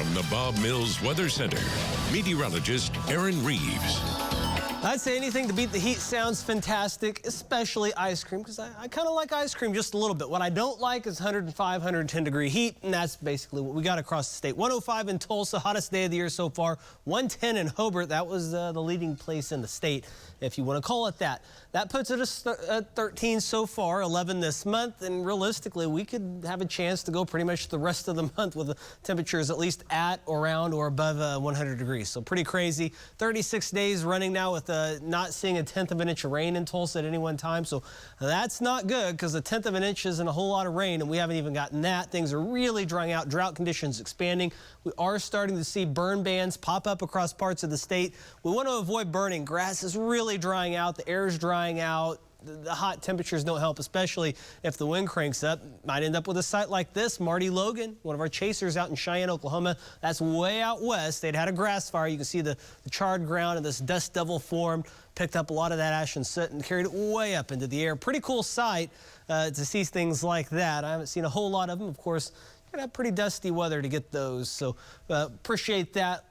From the Bob Mills Weather Center, meteorologist Aaron Reeves. I'd say anything to beat the heat sounds fantastic, especially ice cream, because I kind of like ice cream just a little bit. What I don't like is 105, 110 degree heat, and that's basically what we got across the state. 105 in Tulsa, hottest day of the year so far. 110 in Hobart, that was the leading place in the state, if you want to call it that. That puts it at 13 so far, 11 this month, and realistically, we could have a chance to go pretty much the rest of the month with the temperatures at least at, around, or above 100 degrees. So pretty crazy. 36 days running now with not seeing a tenth of an inch of rain in Tulsa at any one time. So that's not good, because a tenth of an inch isn't a whole lot of rain, and we haven't even gotten that. Things are really drying out. Drought conditions expanding. We are starting to see burn bans pop up across parts of the state. We want to avoid burning. Grass is really drying out. The air is drying out. The hot temperatures don't help, especially if the wind cranks up. Might end up with a site like this. Marty Logan, one of our chasers out in Cheyenne, Oklahoma. That's way out west. They'd had a grass fire. You can see the charred ground and this dust devil formed. Picked up a lot of that ash and soot and carried it way up into the air. Pretty cool sight to see things like that. I haven't seen a whole lot of them. Of course, you're gonna have pretty dusty weather to get those. So appreciate that.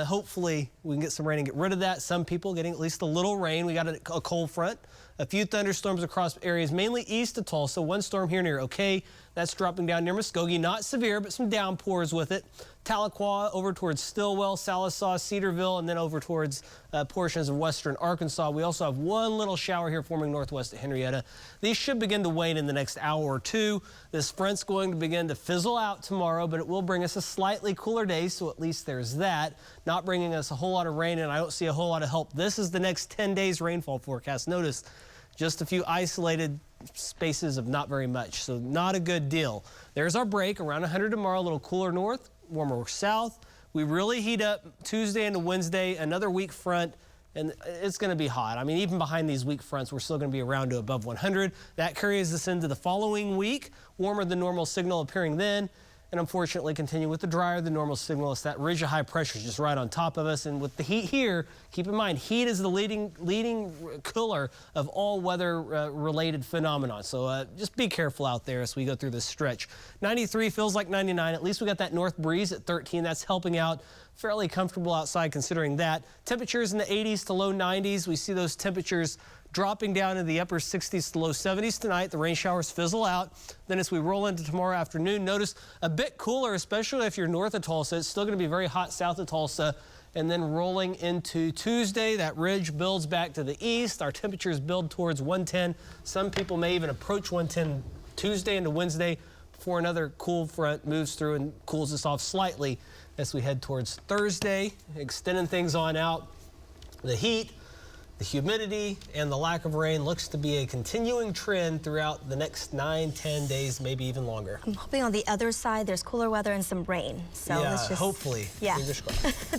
Hopefully we can get some rain and get rid of that. Some people getting at least a little rain. We got a cold front. A few thunderstorms across areas, mainly east of Tulsa. One storm here near OK. That's dropping down near Muskogee. Not severe, but some downpours with it. Tahlequah over towards Stillwell, Sallisaw, Cedarville, and then over towards portions of western Arkansas. We also have one little shower here forming northwest of Henrietta. These should begin to wane in the next hour or two. This front's going to begin to fizzle out tomorrow, but it will bring us a slightly cooler day, so at least there's that. Not bringing us a whole lot of rain, and I don't see a whole lot of help. This is the next 10 days rainfall forecast. Notice just a few isolated spaces of not very much, so not a good deal. There's our break, around 100 tomorrow, a little cooler north, warmer south. We really heat up Tuesday into Wednesday, another weak front, and it's going to be hot. I mean, even behind these weak fronts, we're still going to be around to above 100. That carries us into the following week, warmer than normal signal appearing then. And unfortunately, continue with the drier than normal signal. It's that ridge of high pressure is just right on top of us. And with the heat here, keep in mind, heat is the leading cooler of all weather-related phenomenon. So just be careful out there as we go through this stretch. 93 feels like 99. At least we got that north breeze at 13. That's helping out. Fairly comfortable outside considering that. Temperatures in the 80s to low 90s. We see those temperatures dropping down in the upper 60s to low 70s tonight. The rain showers fizzle out. Then as we roll into tomorrow afternoon, notice a bit cooler, especially if you're north of Tulsa. It's still going to be very hot south of Tulsa. And then rolling into Tuesday, that ridge builds back to the east. Our temperatures build towards 110. Some people may even approach 110 Tuesday into Wednesday before another cool front moves through and cools us off slightly as we head towards Thursday, extending things on out. The heat, the humidity, and the lack of rain looks to be a continuing trend throughout the next 9-10 days, maybe even longer. I'm hoping on the other side there's cooler weather and some rain. So yeah, let's just, hopefully. Yeah. Fingers crossed.